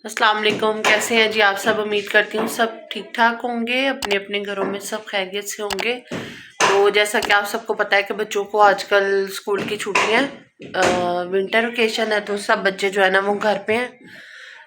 अस्सलाम वालेकुम। कैसे हैं जी आप सब? उम्मीद करती हूँ सब ठीक ठाक होंगे, अपने अपने घरों में सब खैरियत से होंगे। तो जैसा कि आप सबको पता है कि बच्चों को आजकल स्कूल की छुट्टियां, विंटर वेकेशन है, तो सब बच्चे जो है ना वो घर पे हैं।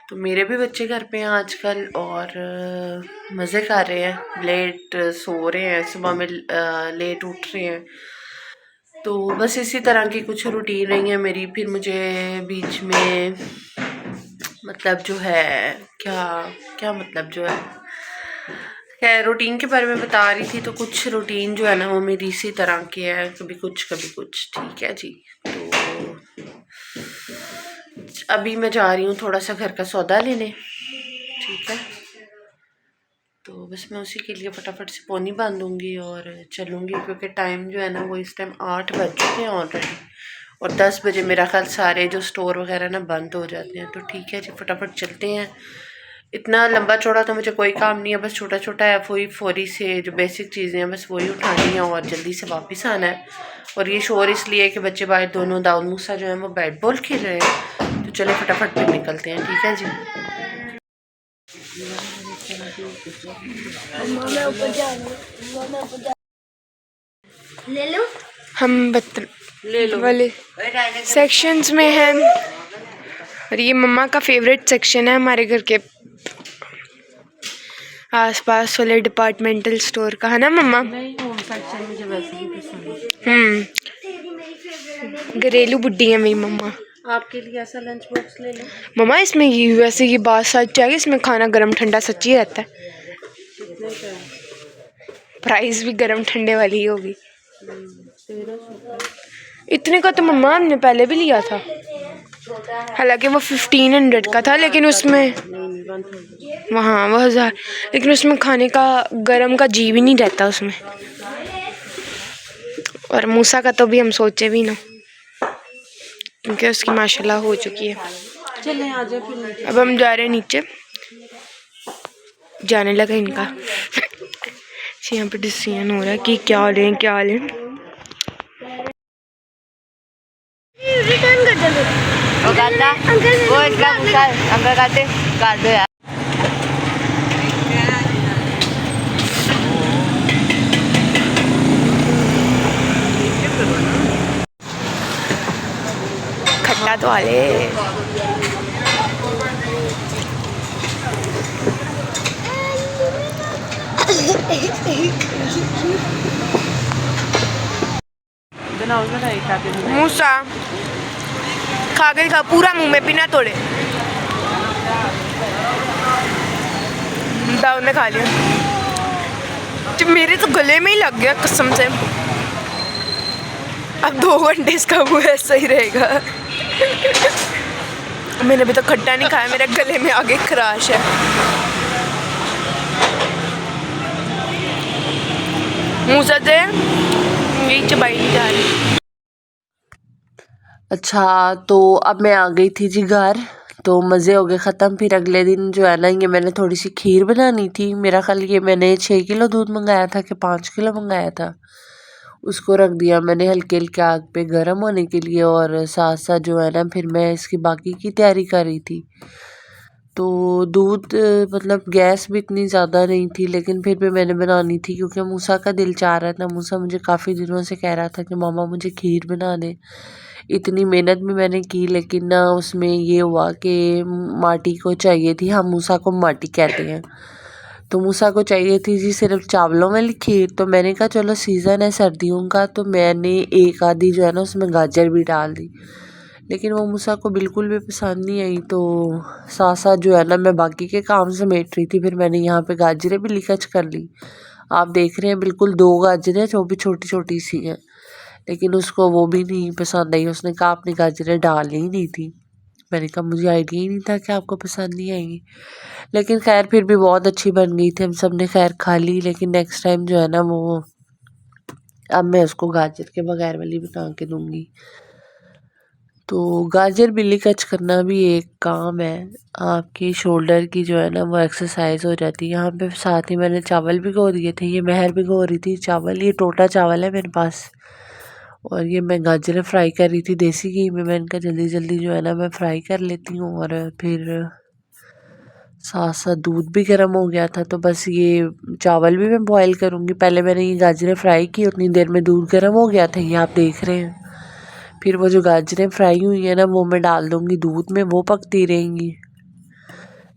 तो मेरे भी बच्चे घर पे हैं आजकल और मज़े कर रहे हैं, लेट सो रहे हैं, सुबह में लेट उठ रहे हैं। तो बस इसी तरह की कुछ रूटीन रही है मेरी। फिर मुझे बीच में मतलब जो है क्या क्या मतलब जो है खैर रूटीन के बारे में बता रही थी। तो कुछ रूटीन जो है ना वो मेरी इसी तरह की है, कभी कुछ कभी कुछ। ठीक है जी। तो अभी मैं जा रही हूँ थोड़ा सा घर का सौदा लेने। ठीक है, तो बस मैं उसी के लिए फटाफट से पोनी बांधूंगी और चलूँगी, क्योंकि टाइम जो है ना वो इस टाइम 8 बज चुके हैं ऑलरेडी, और 10 बजे मेरा ख्याल सारे जो स्टोर वगैरह ना बंद हो जाते हैं। तो ठीक है जी, फटाफट चलते हैं। इतना लंबा चौड़ा तो मुझे कोई काम नहीं है, बस छोटा छोटा है वही फौरी से जो बेसिक चीज़ें हैं बस वही उठानी है और जल्दी से वापस आना है। और ये शोर इसलिए कि बच्चे बाहर दोनों दाऊद मूसा जो है वो बैट बॉल खेल रहे हैं। तो चले फटाफट फिर निकलते हैं। ठीक है जी। ले लो। हम ले लो वाले सेक्शंस में हैं, और ये मम्मा का फेवरेट सेक्शन है हमारे घर के आसपास वाले डिपार्टमेंटल स्टोर का, है ना मम्मा? घरेलू बुड्ढी है मेरी मम्मा। आपके लिए ऐसा लंच बॉक्स ले लो मम्मा। इसमें ये वैसे ये बात सच है कि इसमें खाना गर्म ठंडा सच्ची रहता है। प्राइस भी गर्म ठंडे वाली ही होगी। इतने का तो मम्मा हमने पहले भी लिया था, हालांकि वो 1500 का था, लेकिन उसमें वहाँ वो 1000, लेकिन उसमें खाने का गरम का जी भी नहीं रहता उसमें। और मूसा का तो भी हम सोचे भी ना, क्योंकि उसकी माशाल्लाह हो चुकी है। चलें आ जाए फिर। अब हम जा रहे हैं नीचे, जाने लगा इनका यहाँ पे डिसीजन हो रहा है कि क्या लें क्या लें। रिटर्न कर दो। वो गाता वो इसका गुस्सा अंकल गाते काट दो यार। खट्टा तो आले मूसा खा गई, खा पूरा मुंह में बिना तोड़े। दाऊद ने खा लिया, जो मेरे तो गले में ही लग गया कसम से। अब 2 घंटे इसका मुँह ऐसा ही रहेगा। मैंने अभी तक खट्टा नहीं खाया, मेरे गले में आगे खराश है। मूसा से यही चबाई नहीं जा रही। अच्छा, तो अब मैं आ गई थी जी घर, तो मज़े हो गए ख़त्म। फिर अगले दिन जो है ना ये मैंने थोड़ी सी खीर बनानी थी। मेरा ख्याल ये मैंने 6 किलो दूध मंगाया था कि 5 किलो मंगाया था। उसको रख दिया मैंने हल्के हल्के आग पे गर्म होने के लिए, और साथ साथ जो है ना फिर मैं इसकी बाकी की तैयारी कर रही थी। तो दूध मतलब गैस भी इतनी ज़्यादा नहीं थी, लेकिन फिर भी मैंने बनानी थी क्योंकि मूसा का दिल चाह रहा था। मूसा मुझे काफ़ी दिनों से कह रहा था कि मामा मुझे खीर बना दे। इतनी मेहनत भी मैंने की, लेकिन ना उसमें ये हुआ कि माटी को चाहिए थी। हम मूसा को माटी कहते हैं, तो मूसा को चाहिए थी जी सिर्फ चावलों वाली खीर। तो मैंने कहा चलो सीज़न है सर्दियों का, तो मैंने एक आधी जो है ना उसमें गाजर भी डाल दी, लेकिन वो मूसा को बिल्कुल भी पसंद नहीं आई। तो साथ साथ जो है ना मैं बाकी के काम समेट रही थी। फिर मैंने यहाँ पे गाजरें भी लिकच कर ली। आप देख रहे हैं बिल्कुल 2 गाजरें जो भी छोटी छोटी सी हैं, लेकिन उसको वो भी नहीं पसंद आई। उसने कहा आपने गाजरें डालनी ही नहीं थी। मैंने कहा मुझे आइडिया ही नहीं था कि आपको पसंद नहीं आएंगी, लेकिन खैर फिर भी बहुत अच्छी बन गई थी। हम सब ने खैर खा ली, लेकिन नेक्स्ट टाइम जो है ना वो अब मैं उसको गाजर के बगैर वाली बना के दूँगी। तो गाजर बिल्ली कच करना भी एक काम है। आपकी शोल्डर की जो है ना वो एक्सरसाइज हो जाती है। यहाँ पे साथ ही मैंने चावल भिगो दिए थे। ये महर भिगो रही थी चावल, ये टोटा चावल है मेरे पास, और ये मैं गाजरें फ्राई कर रही थी देसी घी में। मैंने कहा जल्दी जल्दी जो है ना मैं फ्राई कर लेती हूँ। और फिर साथ साथ दूध भी गर्म हो गया था, तो बस ये चावल भी मैं बॉईल करूँगी। पहले मैंने ये गाजरें फ्राई की, उतनी देर में दूध गर्म हो गया था, ये आप देख रहे हैं। फिर वो जो गाजरें फ्राई हुई हैं ना वो मैं डाल दूँगी दूध में, वो पकती रहेंगी।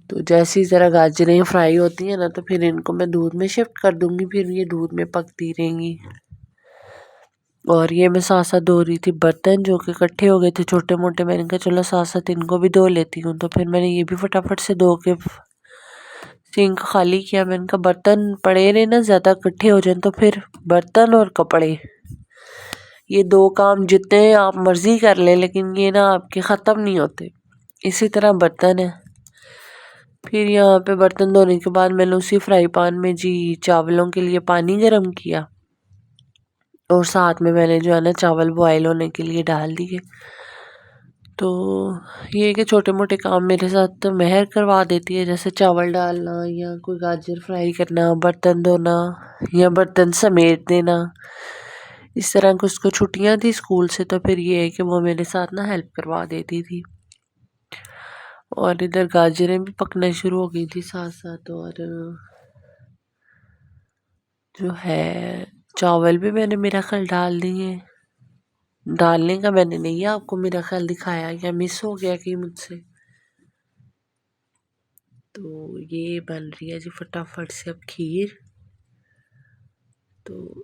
तो जैसे ही ज़रा गाजरें फ्राई होती हैं ना तो फिर इनको मैं दूध में शिफ्ट कर दूँगी, फिर ये दूध में पकती रहेंगी। और ये मैं साथ साथ धो रही थी बर्तन जो कि इकट्ठे हो गए थे छोटे मोटे। मैंने कहा चलो साथ साथ इनको भी धो लेती हूँ। तो फिर मैंने ये भी फटाफट से धो के सिंक खाली किया। मैंने कहा बर्तन पड़े रहे ना ज़्यादा इकट्ठे हो जाए तो फिर बर्तन और कपड़े, ये दो काम जितने आप मर्जी कर ले लेकिन ये ना आपके ख़त्म नहीं होते। इसी तरह बर्तन है। फिर यहाँ पे बर्तन धोने के बाद मैंने उसी फ्राई पैन में जी चावलों के लिए पानी गर्म किया, और साथ में मैंने जो है ना चावल बॉयल होने के लिए डाल दिए। तो ये कि छोटे मोटे काम मेरे साथ तो मेहर करवा देती है, जैसे चावल डालना या कोई गाजर फ्राई करना, बर्तन धोना या बर्तन समेट देना। इस तरह कुछ को छुट्टियां थी स्कूल से, तो फिर ये है कि वो मेरे साथ ना हेल्प करवा देती थी। और इधर गाजरें भी पकना शुरू हो गई थी साथ साथ। और जो है चावल भी मैंने मेरा ख्याल डाल दिए। डालने का मैंने नहीं आपको मेरा ख्याल दिखाया, या मिस हो गया कि मुझसे। तो ये बन रही है जी फटाफट से अब खीर। तो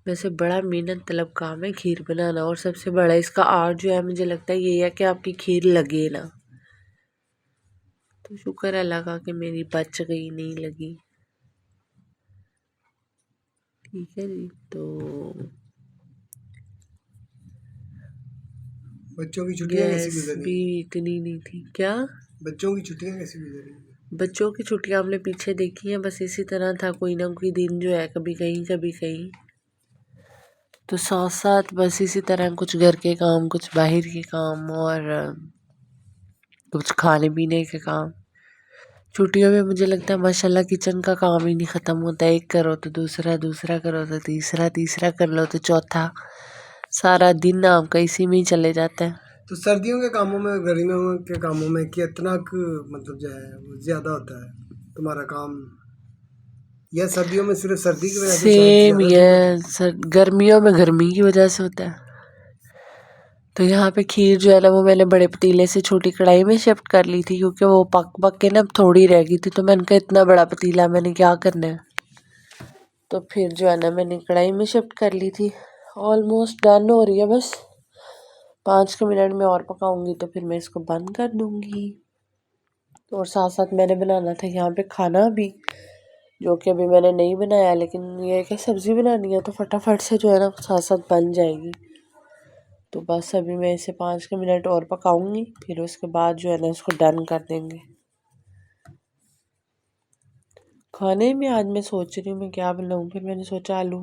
वैसे बड़ा मेहनत तलब काम है खीर बनाना, और सबसे बड़ा इसका आर्ट जो है मुझे लगता है ये है कि आपकी खीर लगे ना। तो शुक्र है अल्लाह का कि मेरी बच गई, नहीं लगी। ठीक है जी। तो बच्चों की छुट्टियां कैसी गैस गुजर रही भी इतनी नहीं थी क्या। बच्चों की छुट्टियां कैसी गुजर रही बच्चों की छुट्टियां हमने पीछे देखी हैं, बस इसी तरह था, कोई ना कोई दिन जो है कभी कहीं कभी कहीं। तो साथ साथ बस इसी तरह कुछ घर के काम, कुछ बाहर के काम, और कुछ खाने पीने के काम। छुट्टियों में मुझे लगता है माशाल्लाह किचन का काम ही नहीं ख़त्म होता। एक करो तो दूसरा, दूसरा करो तो तीसरा, तीसरा कर लो तो चौथा, सारा दिन आपका इसी में ही चले जाता है। तो सर्दियों के कामों में, गर्मियों के कामों में कितना मतलब जो है वो ज़्यादा होता है तुम्हारा काम, या सर्दियों में सिर्फ सर्दी की वजह से शायद सेम ज़्यादा ये गर्मियों में गर्मी की वजह से होता है। तो यहाँ पे खीर जो है ना वो मैंने बड़े पतीले से छोटी कढ़ाई में शिफ्ट कर ली थी, क्योंकि वो पक पक के ना थोड़ी रह गई थी। तो मैंने कहा इतना बड़ा पतीला मैंने क्या करना है। तो फिर जो है ना मैंने कढ़ाई में शिफ्ट कर ली थी। ऑलमोस्ट डन हो रही है, बस 5 मिनट में और पकाऊंगी तो फिर मैं इसको बंद कर दूंगी। और साथ साथ मैंने बनाना था यहाँ पे खाना भी, जो कि अभी मैंने नहीं बनाया, लेकिन ये है कि सब्ज़ी बनानी है तो फटाफट से जो है ना साथ साथ बन जाएगी। तो बस अभी मैं इसे 5 मिनट और पकाऊंगी, फिर उसके बाद जो है ना इसको डन कर देंगे। खाने में आज मैं सोच रही हूँ मैं क्या बनाऊँ। फिर मैंने सोचा आलू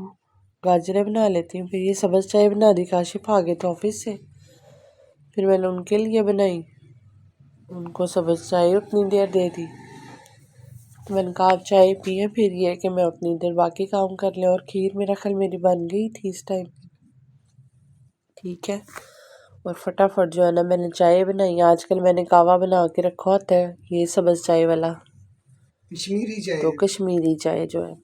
गाजरें बना लेती हूँ। फिर ये सब्ज़ चाय बना दी, काशिफ आ गए थे ऑफिस से, फिर मैंने उनके लिए बनाई, उनको सब्ज़ चाय उतनी देर दे दी। तो मैंने कहा आप चाय पिए, फिर ये कि मैं उतनी देर बाकी काम कर लें। और खीर मेरा ख्याल मेरी बन गई थी इस टाइम। ठीक है। और फटाफट जो है ना मैंने चाय बनाई। आजकल मैंने कावा बना के रखा होता है, ये सब्ज़ चाय वाला, कश्मीरी चाय। तो कश्मीरी चाय जो है,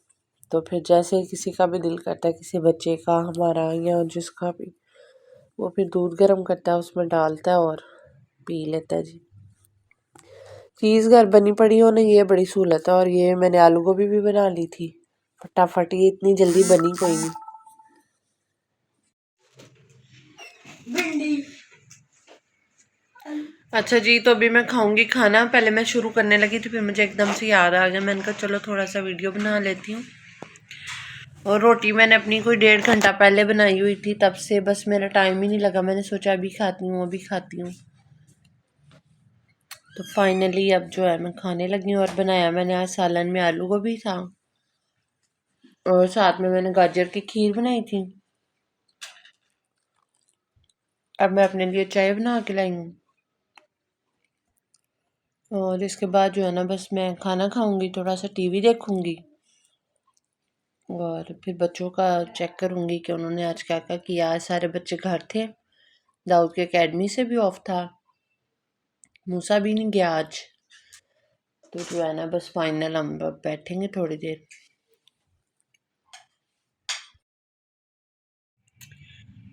तो फिर जैसे किसी का भी दिल करता है, किसी बच्चे का, हमारा, या जिसका भी, वो फिर दूध गर्म करता है उसमें डालता है और पी लेता है जी। चीज़ घर बनी पड़ी हो ना, ये बड़ी सहूलत है। और ये मैंने आलू गोभी भी बना ली थी फटाफट, ये इतनी जल्दी बनी कोई नहीं। अच्छा जी, तो अभी मैं खाऊंगी खाना। पहले मैं शुरू करने लगी थी, फिर मुझे एकदम से याद आ गया, मैंने कहा चलो थोड़ा सा वीडियो बना लेती हूँ। और रोटी मैंने अपनी कोई 1.5 घंटा पहले बनाई हुई थी, तब से बस मेरा टाइम ही नहीं लगा। मैंने सोचा अभी खाती हूँ अभी खाती हूँ। तो फाइनली अब जो है मैं खाने लगी हूँ। और बनाया मैंने आज सालन में आलू गोभी था, और साथ में मैंने गाजर की खीर बनाई थी। अब मैं अपने लिए चाय बना के लाई हूँ, और इसके बाद जो है ना बस मैं खाना खाऊंगी, थोड़ा सा टीवी देखूंगी, और फिर बच्चों का चेक करूँगी कि उन्होंने आज क्या क्या किया। आज सारे बच्चे घर थे, दाऊद के एकेडमी से भी ऑफ था, मूसा भी नहीं गया आज। तो जो है ना बस फाइनल हम बैठेंगे थोड़ी देर।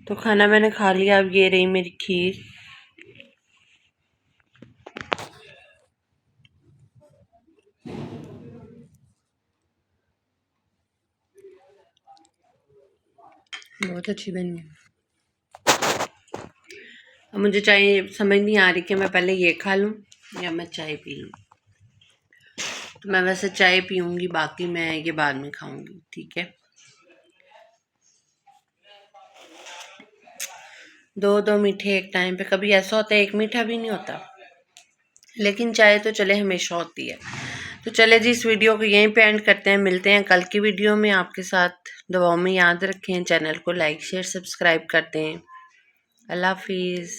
तो खाना मैंने खा लिया। अब ये रही मेरी खीर। बहुत अच्छी बनी है। अब मुझे चाय समझ नहीं आ रही कि मैं पहले ये खा लूँ या मैं चाय पी लूँ। तो मैं वैसे चाय पीऊँगी, बाकी मैं ये बाद में खाऊँगी, ठीक है। दो मीठे एक टाइम पे, कभी ऐसा होता है एक मीठा भी नहीं होता, लेकिन चाय तो चले हमेशा होती है। तो चले जी, इस वीडियो को यहीं पे एंड करते हैं। मिलते हैं कल की वीडियो में आपके साथ। दुआओं में याद रखें, चैनल को लाइक शेयर सब्सक्राइब करते हैं। अल्लाह हाफिज़।